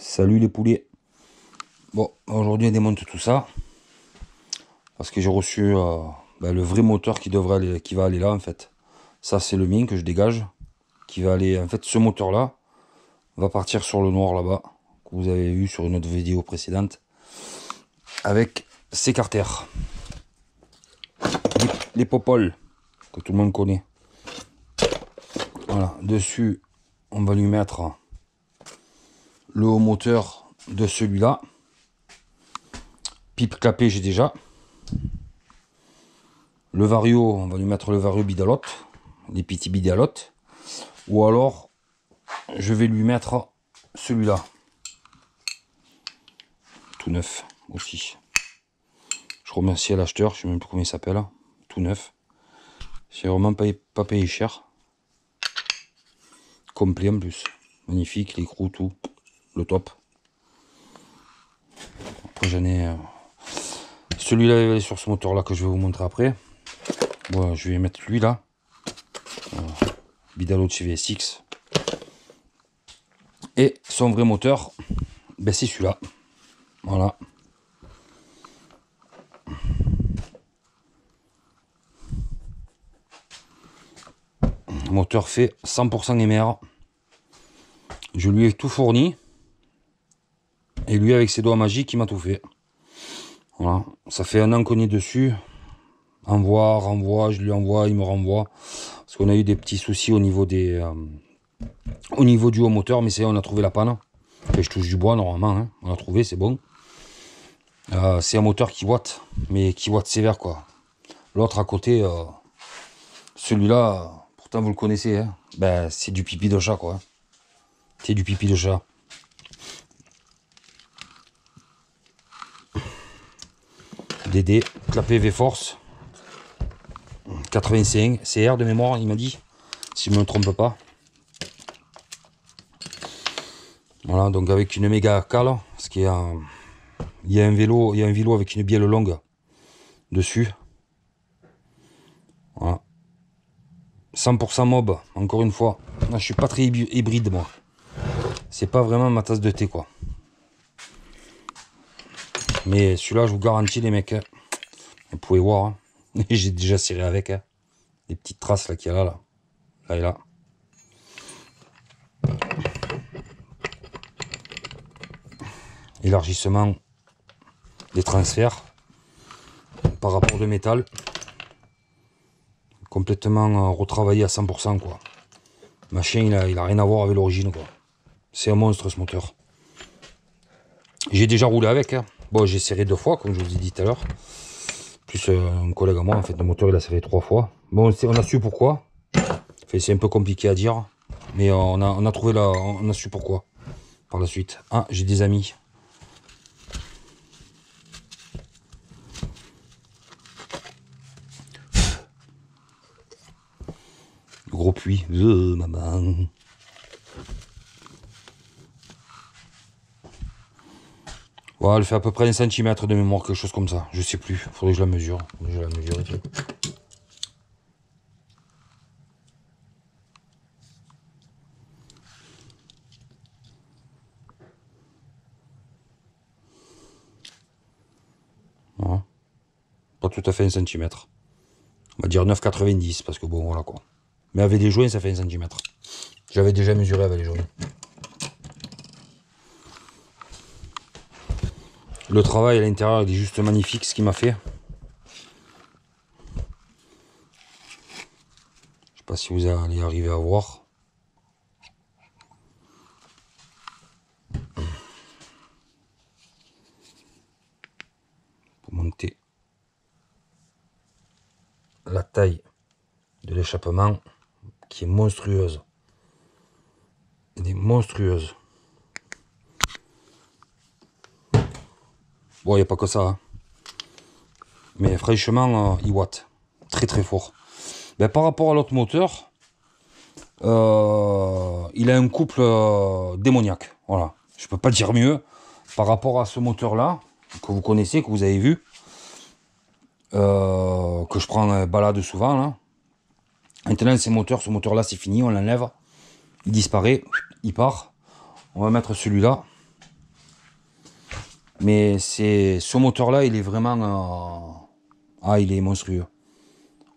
Salut les poulets. Bon, aujourd'hui on démonte tout ça parce que j'ai reçu le vrai moteur qui va aller là en fait. Ça c'est le mien que je dégage, qui va aller en fait. Ce moteur là va partir sur le noir là-bas que vous avez vu sur une autre vidéo précédente avec ces carters, les popoles que tout le monde connaît. Voilà, dessus on va lui mettre le haut moteur de celui-là. Pipe clapée j'ai déjà. Le vario, on va lui mettre le vario bidalote, les petits bidalotes. Ou alors, je vais lui mettre celui-là. Tout neuf aussi. Je remercie à l'acheteur, je ne sais même plus comment il s'appelle. Tout neuf. C'est vraiment pas payé cher. Complet en plus. Magnifique, l'écrou, tout. Le top. Après j'en ai... celui-là il va aller sur ce moteur là que je vais vous montrer après. Bon, je vais mettre lui là. Bidalote chez VSX. Et son vrai moteur, ben c'est celui-là. Voilà. Moteur fait 100% MR. Je lui ai tout fourni. Et lui, avec ses doigts magiques, il m'a tout fait. Voilà. Ça fait un an qu'on est dessus. Renvoie, je lui envoie, il me renvoie. Parce qu'on a eu des petits soucis au niveau du haut moteur. Mais c'est on a trouvé la panne. Et je touche du bois normalement. Hein. On a trouvé, c'est bon. C'est un moteur qui watt. Mais qui watt sévère quoi. L'autre à côté, celui-là, pourtant vous le connaissez. Hein. Ben, c'est du pipi de chat quoi. C'est du pipi de chat. DD, clapé V-Force 85 CR de mémoire, il m'a dit, si je ne me trompe pas. Voilà, donc avec une méga cale, parce qu'il y a un vélo, avec une bielle longue dessus. Voilà. 100% mob, encore une fois. Là, je suis pas très hybride moi. C'est pas vraiment ma tasse de thé quoi. Mais celui-là, je vous garantis les mecs. Hein. Vous pouvez voir. Hein. J'ai déjà serré avec. Hein. Les petites traces là qu'il y a là. Là et là. Élargissement des transferts par rapport de métal. Complètement retravaillé à 100% quoi. Machin, il a rien à voir avec l'origine quoi. C'est un monstre ce moteur. J'ai déjà roulé avec. Hein. Bon, j'ai serré 2 fois, comme je vous ai dit tout à l'heure. Plus un collègue à moi, en fait, le moteur, il a serré 3 fois. Bon, on a su pourquoi. Enfin, c'est un peu compliqué à dire. Mais on a trouvé là, on a su pourquoi. Par la suite. Ah, j'ai des amis. Le gros puits. Maman. Voilà, elle fait à peu près 1 centimètre de mémoire, quelque chose comme ça. Je sais plus. Faudrait que je la mesure. Voilà. Pas tout à fait 1 centimètre. On va dire 9,90 parce que bon, voilà quoi. Mais avec les joints, ça fait 1 centimètre. J'avais déjà mesuré avec les joints. Le travail à l'intérieur, il est juste magnifique ce qu'il m'a fait. Je sais pas si vous allez arriver à voir. Pour monter la taille de l'échappement qui est monstrueuse. Elle est monstrueuse. Bon, il n'y a pas que ça. Hein. Mais franchement, il watt. Très très fort. Ben, par rapport à l'autre moteur, il a un couple démoniaque. Voilà. Je peux pas dire mieux. Par rapport à ce moteur-là, que vous connaissez, que vous avez vu, que je prends balade souvent. Là. Maintenant, ce moteur-là, c'est fini. On l'enlève. Il disparaît. Il part. On va mettre celui-là. Mais ce moteur-là, il est vraiment... Ah, il est monstrueux.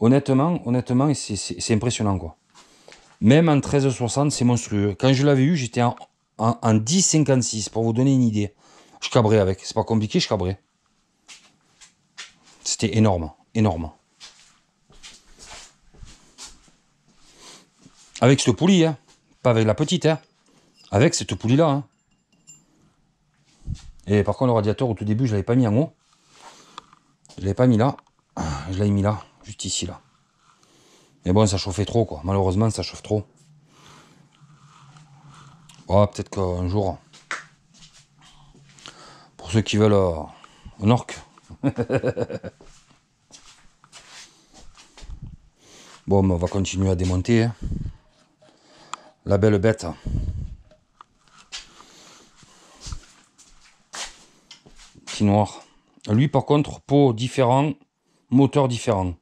Honnêtement, c'est impressionnant, quoi. Même en 1360, c'est monstrueux. Quand je l'avais eu, j'étais en 10,56, pour vous donner une idée. Je cabrais avec. C'est pas compliqué, je cabrais. C'était énorme, énorme. Avec cette poulie, hein. Pas avec la petite, hein. Avec cette poulie-là, hein. Et par contre, le radiateur, au tout début, je l'avais pas mis en haut. Je l'avais pas mis là. Je l'avais mis là, juste ici, là. Mais bon, ça chauffait trop, quoi. Malheureusement, ça chauffe trop. Oh, peut-être qu'un jour, pour ceux qui veulent un orque. Bon, mais on va continuer à démonter, hein. La belle bête. Petit noir. Lui, par contre, pot différent, moteur différent.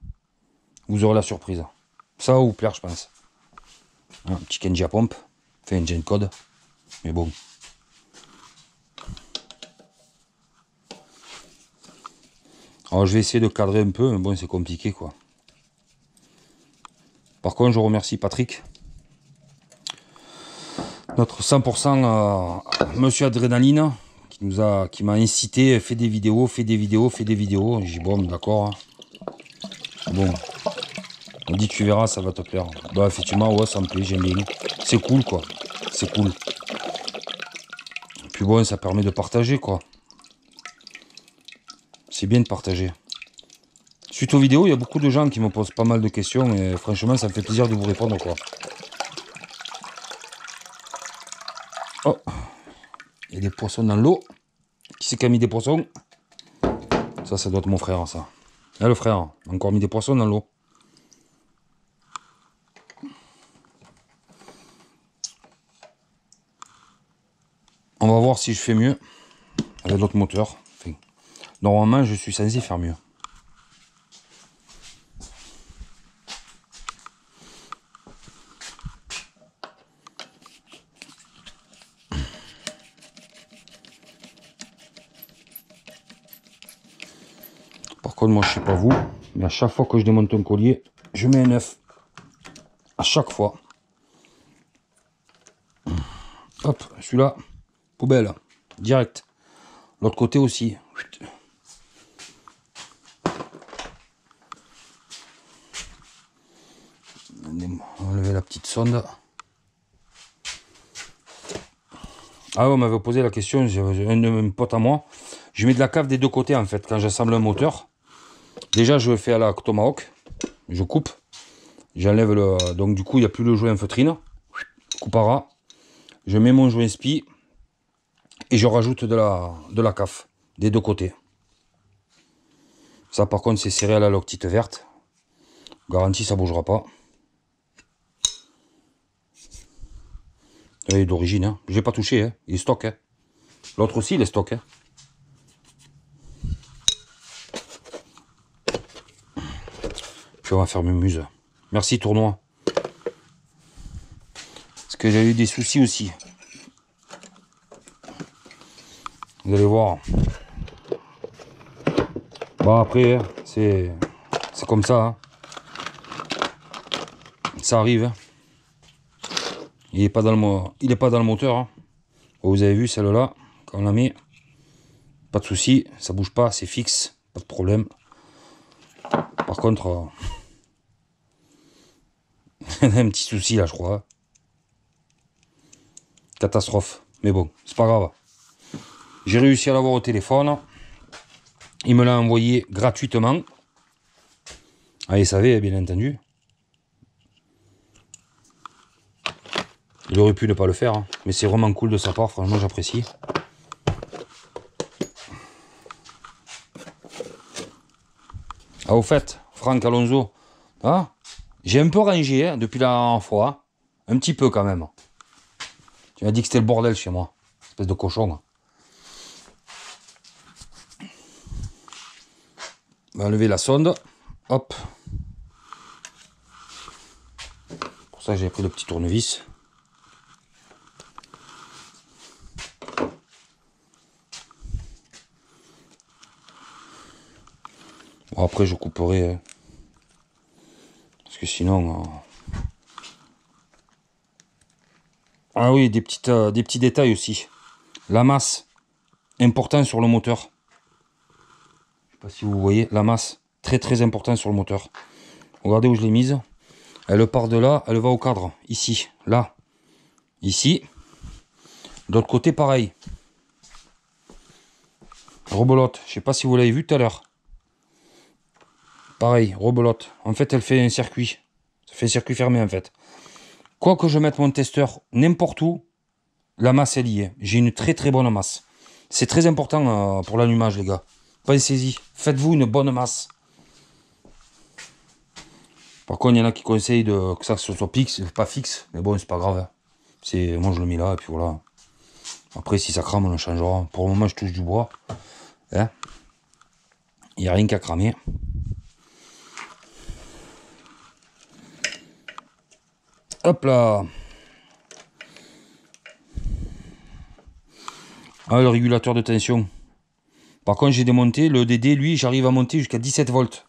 Vous aurez la surprise. Ça va vous plaire, je pense. Un petit Kenji à pompe. Fait un Gen Code. Mais bon. Alors, je vais essayer de cadrer un peu, mais bon, c'est compliqué, quoi. Par contre, je remercie Patrick. Notre 100% Monsieur Adrénaline, qui m'a incité, fait des vidéos. J'ai dit bon, d'accord. Bon, on dit tu verras, ça va te plaire. Bah effectivement, ouais, ça me plaît, j'aime bien. C'est cool, quoi. C'est cool. Et puis bon, ça permet de partager, quoi. C'est bien de partager. Suite aux vidéos, il y a beaucoup de gens qui me posent pas mal de questions et franchement, ça me fait plaisir de vous répondre, quoi. Oh, il y a des poissons dans l'eau. Qui c'est qui a mis des poissons? Ça doit être mon frère, ça. Là, le frère, encore mis des poissons dans l'eau. On va voir si je fais mieux avec l'autre moteur. Enfin, normalement, je suis censé faire mieux. Par contre, moi, je sais pas vous, mais à chaque fois que je démonte un collier, je mets un œuf. À chaque fois. Hop, celui-là, poubelle, direct. L'autre côté aussi. On va enlever la petite sonde. Ah, on m'avait posé la question, j'ai un pote à moi. Je mets de la cave des deux côtés, en fait, quand j'assemble un moteur. Déjà, je fais à la tomahawk. Je coupe. J'enlève le... Donc, du coup, il n'y a plus le joint feutrine. Coupe à ras. Je mets mon joint spi. Et je rajoute de la caf. Des deux côtés. Ça, par contre, c'est serré à la loctite verte. Garantie, ça ne bougera pas. Il est d'origine, hein. Je n'ai pas touché, hein. Il est stock, hein. L'autre aussi, il est stock, hein. Puis on va faire mes muses. Merci, tournoi. Parce que j'ai eu des soucis aussi. Vous allez voir. Bon, après, hein, c'est comme ça, hein. Ça arrive, hein. Il n'est pas dans le moteur, hein. Vous avez vu celle-là, quand on la met, pas de souci, ça bouge pas, c'est fixe, pas de problème. Par contre, il y a un petit souci là, je crois. Catastrophe. Mais bon, c'est pas grave. J'ai réussi à l'avoir au téléphone. Il me l'a envoyé gratuitement. Ah, il savait, bien entendu. Il aurait pu ne pas le faire, hein. Mais c'est vraiment cool de sa part, franchement, j'apprécie. Ah, au fait, Franck Alonso, hein, j'ai un peu rangé, hein, depuis la dernière fois. Un petit peu quand même. Tu m'as dit que c'était le bordel chez moi. Espèce de cochon. On va enlever la sonde. Hop. Pour ça, j'ai pris le petit tournevis. Bon, après je couperai. Parce que sinon... Ah oui, des petits détails aussi. La masse, important sur le moteur. Je sais pas si vous voyez, la masse, très très important sur le moteur. Regardez où je l'ai mise. Elle part de là, elle va au cadre. Ici, là, ici. De l'autre côté, pareil. Rebelote, je sais pas si vous l'avez vu tout à l'heure. Pareil, rebelote. En fait, elle fait un circuit. Ça fait un circuit fermé en fait. Quoi que je mette mon testeur n'importe où, la masse est liée. J'ai une très très bonne masse. C'est très important pour l'allumage, les gars. Pensez-y. Faites-vous une bonne masse. Par contre, il y en a qui conseillent que ça soit fixe, pas fixe. Mais bon, c'est pas grave. Moi, je le mets là et puis voilà. Après, si ça crame, on le changera. Pour le moment, je touche du bois. Hein, il n'y a rien qu'à cramer. Hop là. Ah, le régulateur de tension. Par contre, j'ai démonté. Le DD, lui, j'arrive à monter jusqu'à 17 volts.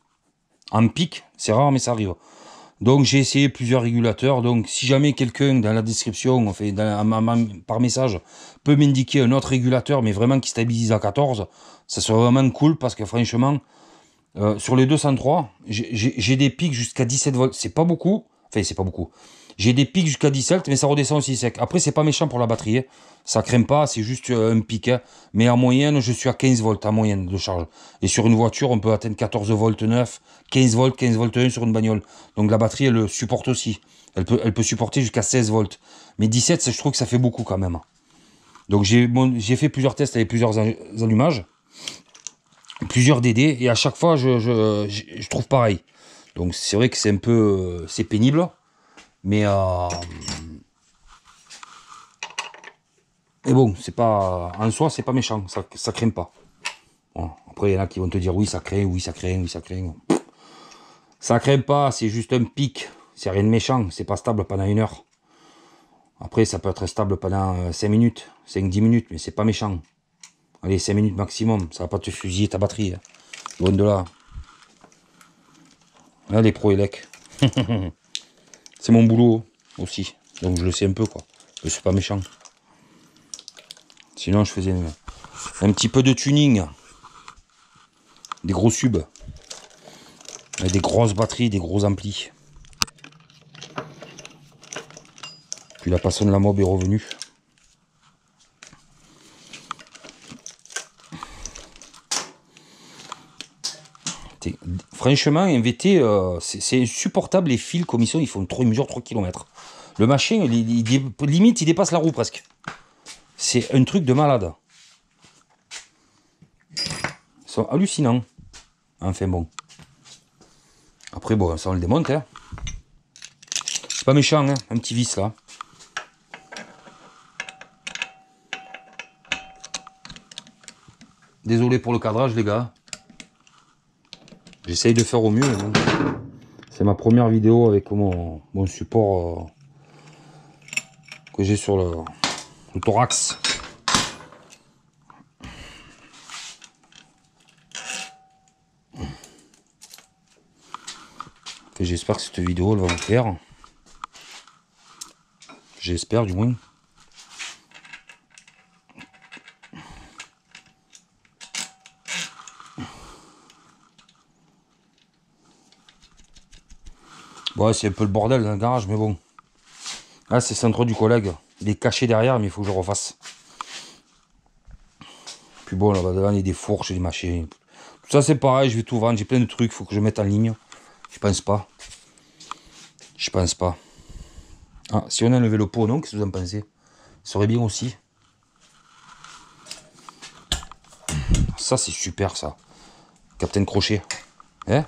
En pic, c'est rare, mais ça arrive. Donc, j'ai essayé plusieurs régulateurs. Donc, si jamais quelqu'un dans la description, enfin, par message, peut m'indiquer un autre régulateur, mais vraiment qui stabilise à 14, ça serait vraiment cool parce que franchement, sur les 203, j'ai des pics jusqu'à 17 volts. C'est pas beaucoup. Enfin, c'est pas beaucoup. J'ai des pics jusqu'à 17, mais ça redescend aussi sec. Après, c'est pas méchant pour la batterie. Hein. Ça craint pas, c'est juste un pic. Hein. Mais en moyenne, je suis à 15 volts en moyenne de charge. Et sur une voiture, on peut atteindre 14 volts 9, 15 volts 1 sur une bagnole. Donc la batterie, elle le supporte aussi. Elle peut supporter jusqu'à 16 volts. Mais 17, je trouve que ça fait beaucoup quand même. Donc j'ai fait plusieurs tests avec plusieurs allumages. Plusieurs DD. Et à chaque fois, je trouve pareil. Donc c'est vrai que c'est un peu... c'est pénible. Mais bon, c'est pas en soi, c'est pas méchant, ça craint pas. Bon, après, il y en a qui vont te dire oui, ça craint, oui, ça craint, oui, ça craint. Ça craint pas, c'est juste un pic. C'est rien de méchant, c'est pas stable pendant 1 heure. Après, ça peut être stable pendant 5 minutes, 5-10 minutes, mais c'est pas méchant. Allez, 5 minutes maximum, ça va pas te fusiller ta batterie. Hein. Loin de là. Là, les Pro Elec. C'est mon boulot aussi, donc je le sais un peu quoi. Mais c'est pas méchant. Sinon, je faisais un petit peu de tuning. Des gros subs. Avec des grosses batteries, des gros amplis. Puis la passion de la mob est revenue. Franchement, un VT, c'est insupportable les fils comme ils sont. Ils mesurent 3 km. Le machin, limite, il dépasse la roue presque. C'est un truc de malade. Ils sont hallucinants. Enfin bon. Après, bon, ça on le démonte. Hein. C'est pas méchant, hein, un petit vis là. Désolé pour le cadrage, les gars. J'essaye de faire au mieux. Bon. C'est ma première vidéo avec mon support que j'ai sur le thorax. J'espère que cette vidéo elle va vous plaire. J'espère du moins. Bon, c'est un peu le bordel dans le garage, mais bon. Là, c'est centre du collègue. Il est caché derrière, mais il faut que je refasse. Puis bon, là-bas devant, il y a des fourches et des machines. Tout ça, c'est pareil, je vais tout vendre. J'ai plein de trucs, il faut que je mette en ligne. Je pense pas. Je pense pas. Ah, si on enlevait le pot, non, qu'est-ce que vous en pensez? Ça serait bien aussi. Ça, c'est super, ça. Captain Crochet. Hein?